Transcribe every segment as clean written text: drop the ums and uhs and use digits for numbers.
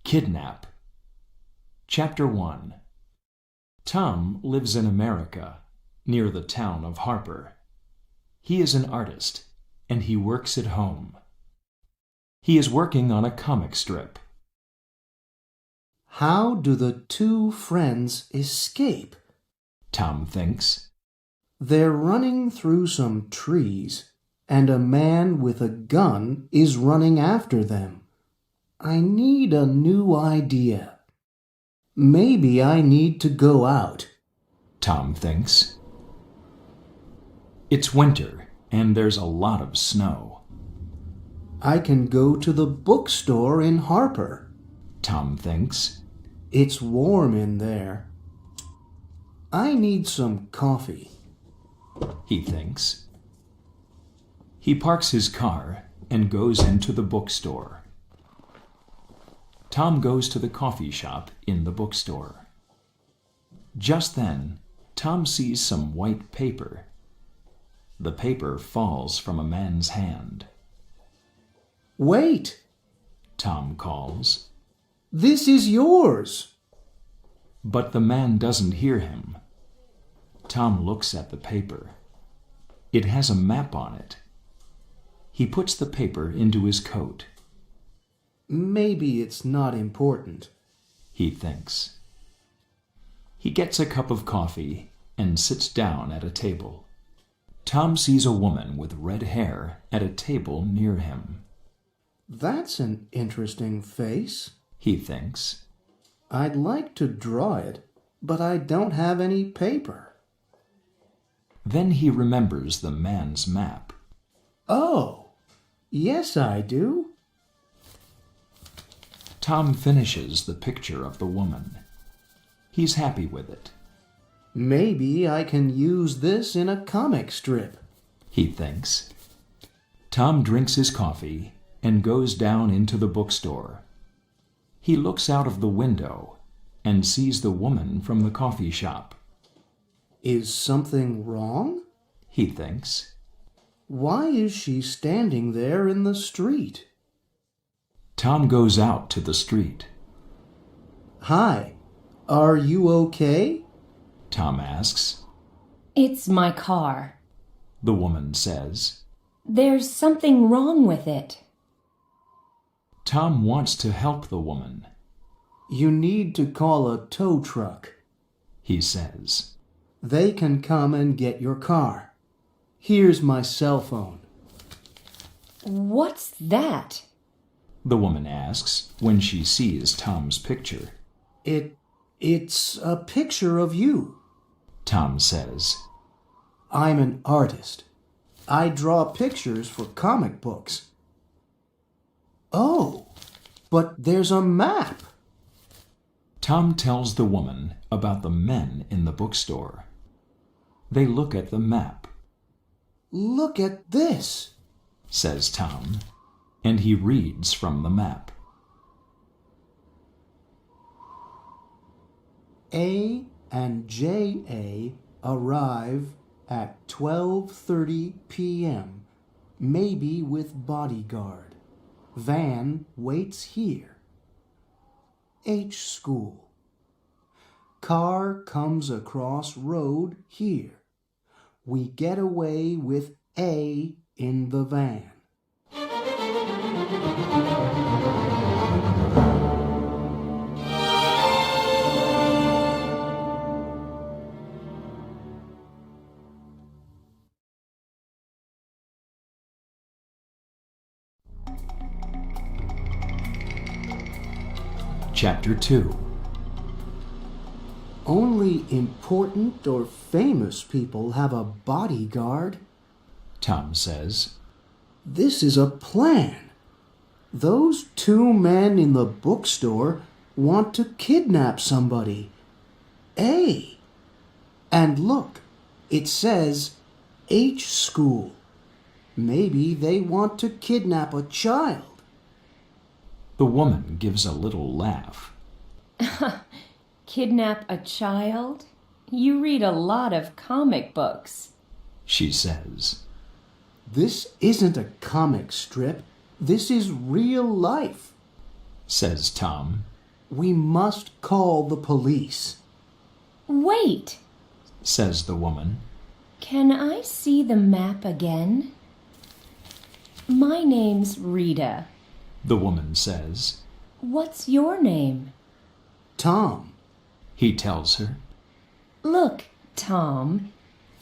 Kidnap. Chapter 1. Tom lives in America, near the town of Harper. He is an artist, and he works at home. He is working on a comic strip. How do the two friends escape? Tom thinks. They're running through some trees, and a man with a gun is running after them. I need a new idea. Maybe I need to go out. Tom thinks. It's winter, and there's a lot of snow. I can go to the bookstore in Harper. Tom thinks. It's warm in there. I need some coffee. He thinks. He parks his car and goes into the bookstore. Tom goes to the coffee shop in the bookstore. Just then, Tom sees some white paper. The paper falls from a man's hand. Wait! Tom calls. This is yours! But the man doesn't hear him. Tom looks at the paper. It has a map on it. He puts the paper into his coat. Maybe it's not important, he thinks. He gets a cup of coffee and sits down at a table. Tom sees a woman with red hair at a table near him. That's an interesting face, he thinks. I'd like to draw it, but I don't have any paper. Then he remembers the man's map. Oh, yes I do. Tom finishes the picture of the woman. He's happy with it. Maybe I can use this in a comic strip, he thinks. Tom drinks his coffee and goes down into the bookstore. He looks out of the window and sees the woman from the coffee shop. Is something wrong? He thinks. Why is she standing there in the street? Tom goes out to the street. Hi, are you okay? Tom asks. It's my car, the woman says. There's something wrong with it. Tom wants to help the woman. You need to call a tow truck, he says. They can come and get your car. Here's my cell phone. What's that? The woman asks when she sees Tom's picture. It's a picture of you, Tom says. I'm an artist. I draw pictures for comic books. Oh, but there's a map. Tom tells the woman about the men in the bookstore. They look at the map. Look at this, says Tom, and he reads from the map. A and JA arrive at 12:30 p.m., maybe with bodyguard. Van waits here. H school. Car comes across road here. We get away with A in the van. Chapter 2. Only important or famous people have a bodyguard, Tom says. This is a plan. Those two men in the bookstore want to kidnap somebody. A. And look, it says H school. Maybe they want to kidnap a child. The woman gives a little laugh. kidnap a child? You read a lot of comic books, she says. This isn't a comic strip. This is real life, says Tom. We must call the police. Wait, says the woman. can I see the map again? My name's Rita. The woman says. What's your name? Tom. He tells her. Look, Tom,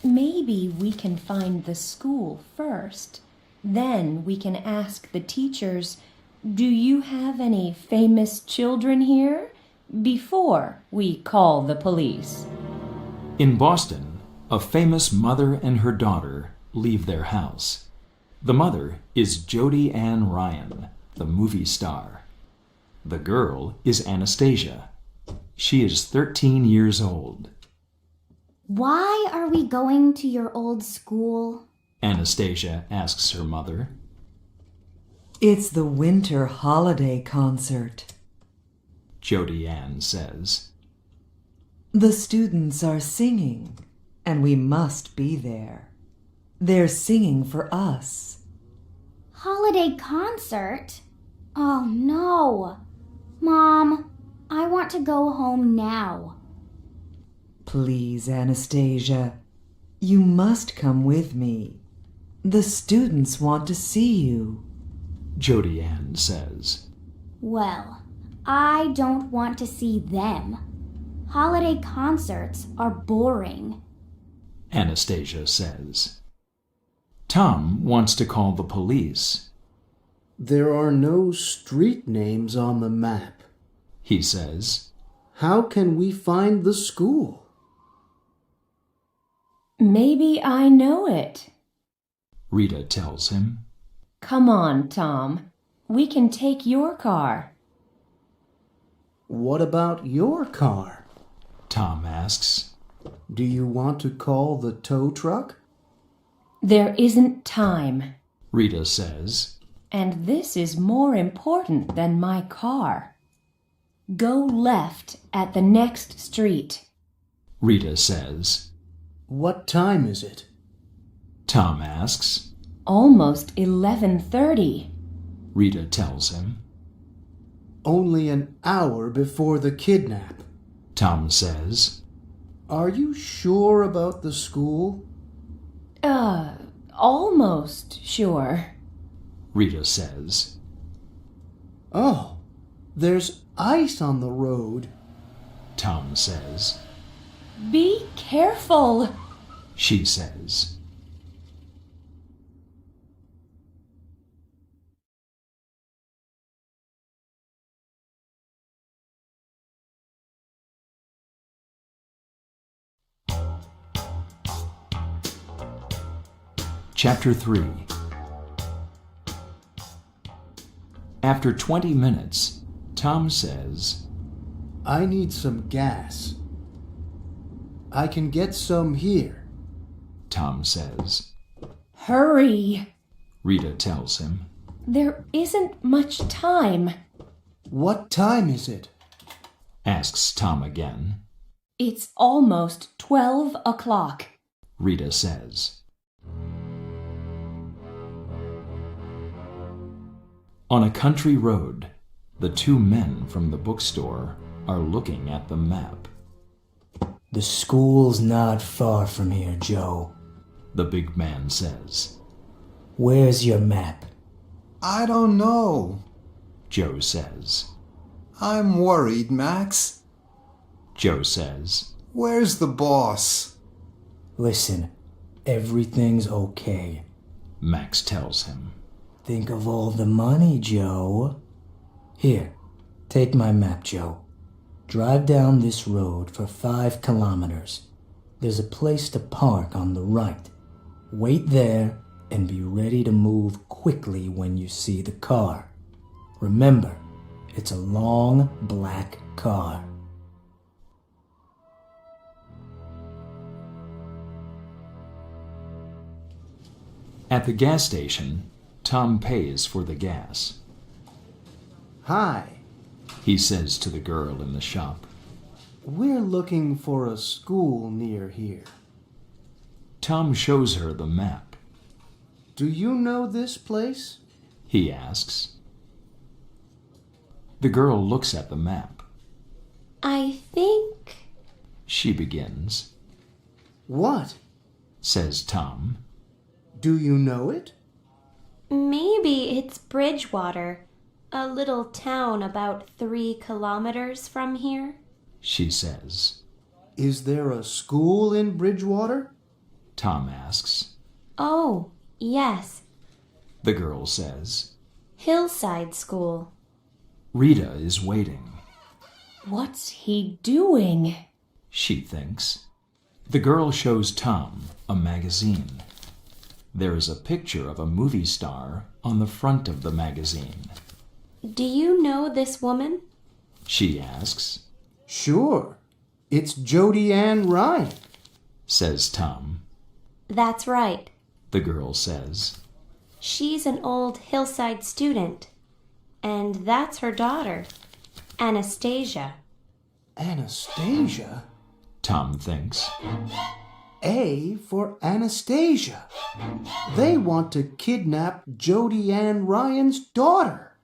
maybe we can find the school first. Then we can ask the teachers, do you have any famous children here? Before we call the police. In Boston, a famous mother and her daughter leave their house. The mother is Jody Ann Ryan, the movie star. The girl is Anastasia. She is 13 years old. Why are we going to your old school? Anastasia asks her mother. It's the winter holiday concert, Jody Ann says. the students are singing, and we must be there. They're singing for us. Holiday concert? Oh no. Mom, I want to go home now. Please, Anastasia, you must come with me. The students want to see you. Jody Ann says. Well, I don't want to see them. Holiday concerts are boring. Anastasia says. Tom wants to call the police. There are no street names on the map, He says. How can we find the school? Maybe I know it. Rita tells him. Come on, Tom. We can take your car. What about your car? Tom asks. Do you want to call the tow truck? There isn't time. Rita says. And this is more important than my car. Go left at the next street. Rita says. What time is it? Tom asks. Almost 11:30. Rita tells him. Only an hour before the kidnap. Tom says. Are you sure about the school? Almost sure. Rita says. Oh, there's ice on the road. Tom says. Be careful. She says. Chapter 3. After 20 minutes, Tom says, I need some gas. I can get some here. Tom says. Hurry. Rita tells him. There isn't much time. What time is it? Asks Tom again. It's almost 12 o'clock. Rita says. On a country road, the two men from the bookstore are looking at the map. The school's not far from here, Joe. The big man says. Where's your map? I don't know. Joe says. I'm worried, Max. Joe says. Where's the boss? Listen, everything's okay. Max tells him. Think of all the money, Joe. Here, take my map, Joe. Drive down this road for 5 kilometers. There's a place to park on the right. Wait there and be ready to move quickly when you see the car. Remember, it's a long black car. At the gas station, Tom pays for the gas. Hi. He says to the girl in the shop. We're looking for a school near here. Tom shows her the map. Do you know this place? He asks. The girl looks at the map. I think... She begins. What? Says Tom. Do you know it? Maybe it's Bridgewater, a little town about 3 kilometers from here. She says. Is there a school in Bridgewater? Tom asks. Oh, yes. The girl says. Hillside School. Rita is waiting. What's he doing? She thinks. The girl shows Tom a magazine. There is a picture of a movie star on the front of the magazine. Do you know this woman? She asks. Sure. It's Jody Ann Ryan, Says Tom. That's right. The girl says. She's an old Hillside student. And that's her daughter, Anastasia. Anastasia? Tom thinks. A for Anastasia. They want to kidnap Jody Ann Ryan's daughter.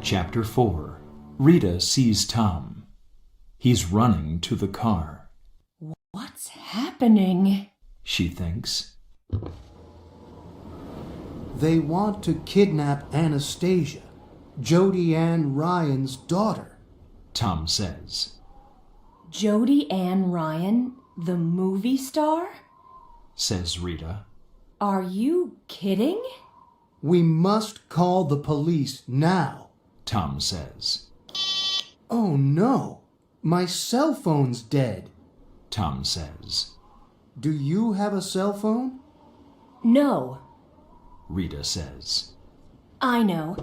Chapter 4. Rita sees Tom. He's running to the car. What's happening? She thinks. They want to kidnap Anastasia, Jody Ann Ryan's daughter. Tom says. Jody Ann Ryan, the movie star? Says Rita. Are you kidding? We must call the police now. Tom says. Oh no, my cell phone's dead. Tom says. Do you have a cell phone? No. Rita says. I know.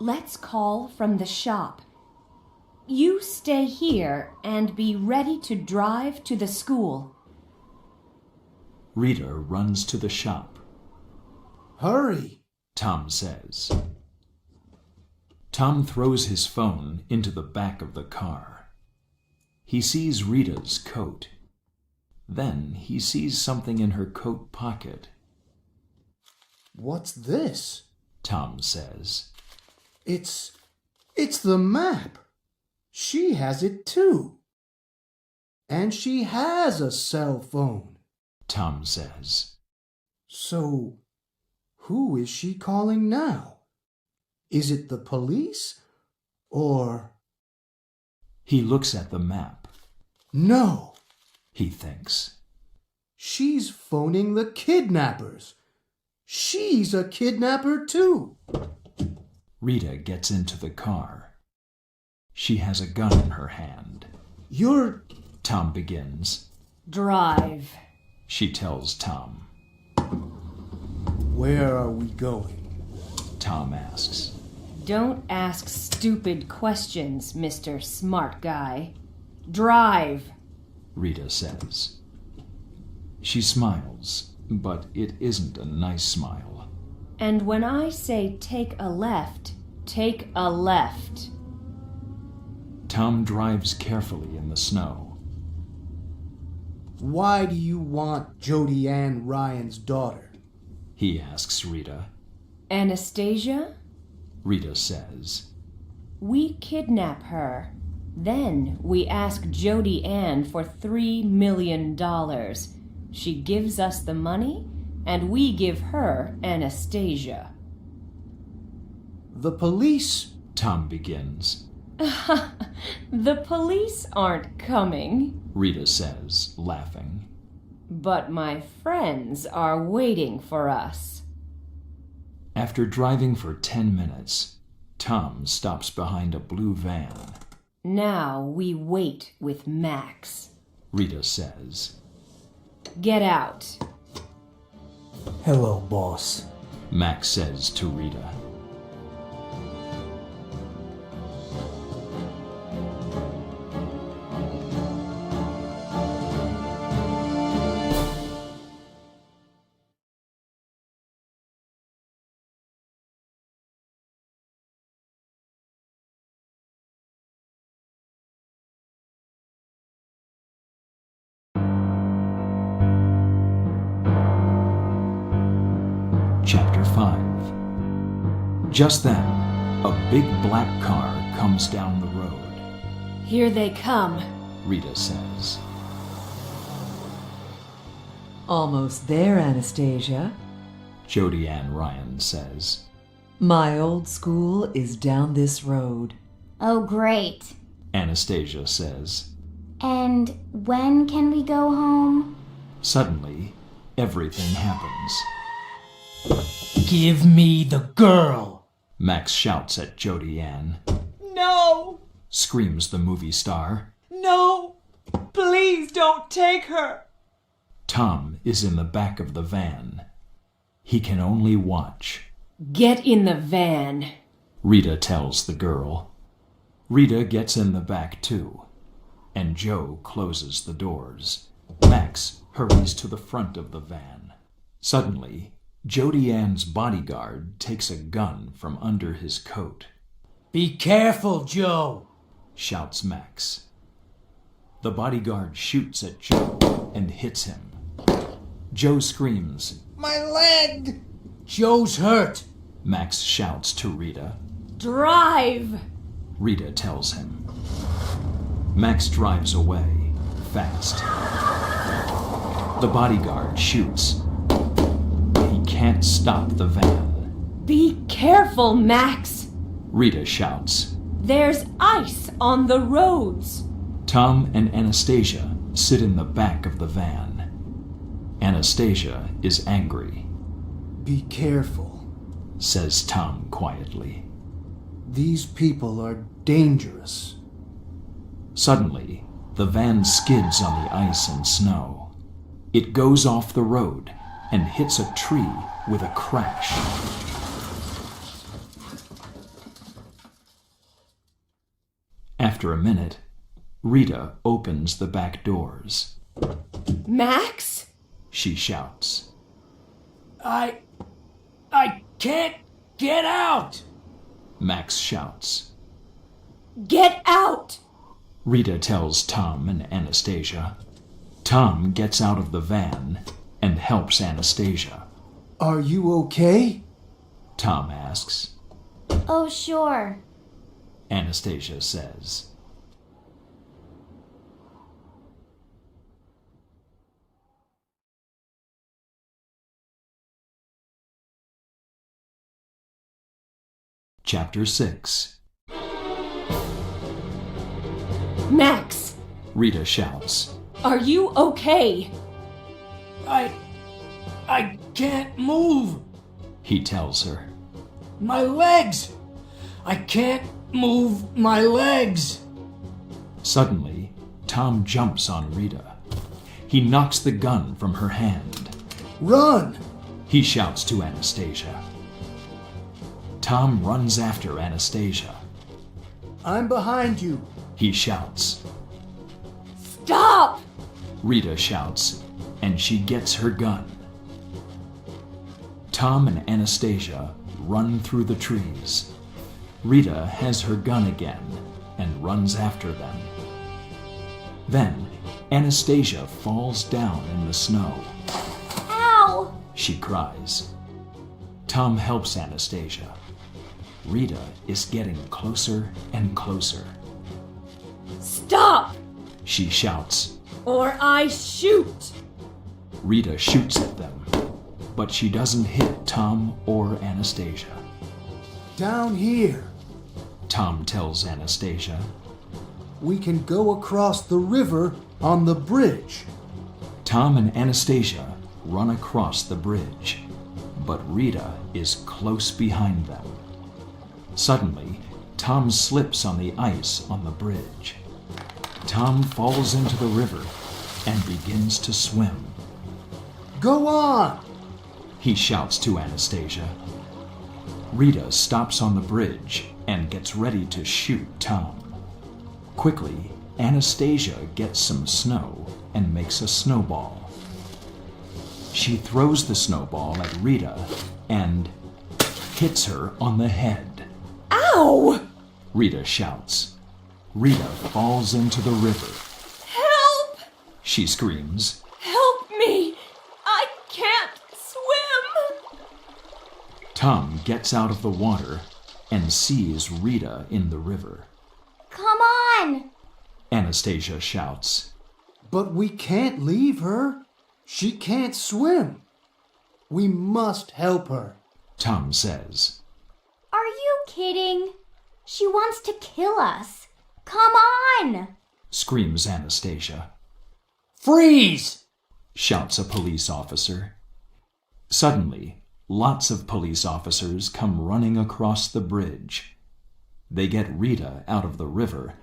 Let's call from the shop. You stay here and be ready to drive to the school. Rita runs to the shop. Hurry, Tom says. Tom throws his phone into the back of the car. He sees Rita's coat. Then he sees something in her coat pocket. What's this? Tom says. It's the map. She has it too. And she has a cell phone. Tom says. So, who is she calling now? Is it the police? Or... He looks at the map. No. He thinks. She's phoning the kidnappers. She's a kidnapper too. Rita gets into the car. She has a gun in her hand. You're... Tom begins. Drive. She tells Tom. Where are we going? Tom asks. Don't ask stupid questions, Mr. Smart Guy. Drive. Rita says. She smiles, but it isn't a nice smile. And when I say take a left, take a left. Tom drives carefully in the snow. Why do you want Jody Ann Ryan's daughter? He asks Rita. Anastasia? Rita says. We kidnap her. Then we ask Jody Ann for $3 million. She gives us the money, and we give her Anastasia. The police... Tom begins. The police aren't coming. Rita says, laughing. But my friends are waiting for us. After driving for 10 minutes, Tom stops behind a blue van. Now we wait with Max. Rita says. Get out. Hello, boss. Max says to Rita. Chapter 5. Just then, a big black car comes down the road. Here they come, Rita says. Almost there, Anastasia. Jody Ann Ryan says. My old school is down this road. Oh, great. Anastasia says. And when can we go home? Suddenly, everything happens. Give me the girl! Max shouts at Jody Ann. No! Screams the movie star. No! Please don't take her! Tom is in the back of the van. He can only watch. Get in the van. Rita tells the girl. Rita gets in the back too, and Joe closes the doors. Max hurries to the front of the van. Suddenly, Jody Ann's bodyguard takes a gun from under his coat. Be careful, Joe! Shouts Max. The bodyguard shoots at Joe and hits him. Joe screams, My leg! Joe's hurt. Max shouts to Rita. Drive! Rita tells him. Max drives away, fast. The bodyguard shoots. He can't stop the van. Be careful, Max. Rita shouts. There's ice on the roads. Tom and Anastasia sit in the back of the van. Anastasia is angry. Be careful. Says Tom quietly. These people are dangerous. Suddenly, the van skids on the ice and snow. It goes off the road and hits a tree with a crash. After a minute, Rita opens the back doors. Max? She shouts. I can't get out! Max shouts. Get out! Rita tells Tom and Anastasia. Tom gets out of the van and helps Anastasia. Are you okay? Tom asks. Oh, sure. Anastasia says. Chapter 6. Max, Rita shouts. are you okay? I can't move. He tells her. My legs! I can't move my legs! Suddenly, Tom jumps on Rita. He knocks the gun from her hand. Run! He shouts to Anastasia. Tom runs after Anastasia. I'm behind you. He shouts. Stop! Rita shouts, and she gets her gun. Tom and Anastasia run through the trees. Rita has her gun again and runs after them. Then, Anastasia falls down in the snow. Ow! She cries. Tom helps Anastasia. Rita is getting closer and closer. Stop! She shouts. Or I shoot! Rita shoots at them, but she doesn't hit Tom or Anastasia. Down here. Tom tells Anastasia. We can go across the river on the bridge. Tom and Anastasia run across the bridge, but Rita is close behind them. Suddenly, Tom slips on the ice on the bridge. Tom falls into the river and begins to swim. Go on! He shouts to Anastasia. Rita stops on the bridge and gets ready to shoot Tom. Quickly, Anastasia gets some snow and makes a snowball. She throws the snowball at Rita and hits her on the head. Ow! Rita shouts. Rita falls into the river. Help! She screams. Help me! I can't swim! Tom gets out of the water and sees Rita in the river. Come on! Anastasia shouts. But we can't leave her. She can't swim. We must help her. Tom says. Are you kidding? She wants to kill us. Come on! Screams Anastasia. Freeze! Shouts a police officer. Suddenly, lots of police officers come running across the bridge. They get Rita out of the river,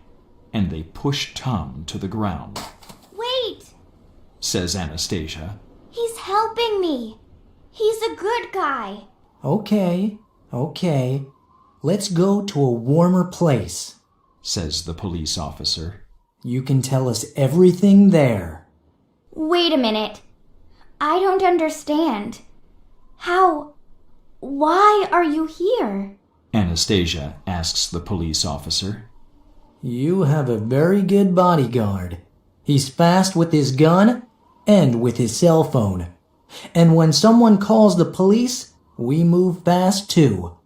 and they push Tom to the ground. Wait! Says Anastasia. He's helping me. He's a good guy. Okay. Let's go to a warmer place, says the police officer. You can tell us everything there. Wait a minute. I don't understand. Why are you here? Anastasia asks the police officer. You have a very good bodyguard. He's fast with his gun and with his cell phone. And when someone calls the police, we move fast too.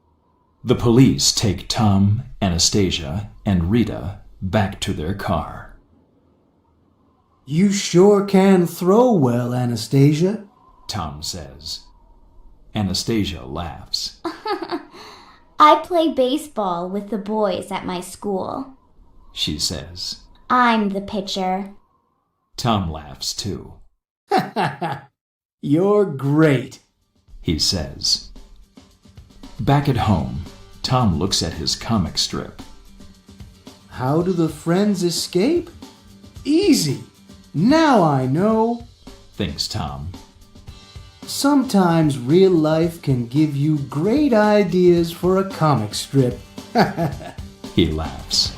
The police take Tom, Anastasia, and Rita back to their car. You sure can throw well, Anastasia, Tom says. Anastasia laughs. I play baseball with the boys at my school, she says. I'm the pitcher. Tom laughs too. You're great, he says. Back at home, Tom looks at his comic strip. How do the friends escape? Easy. Now I know, thinks Tom. Sometimes real life can give you great ideas for a comic strip. He laughs.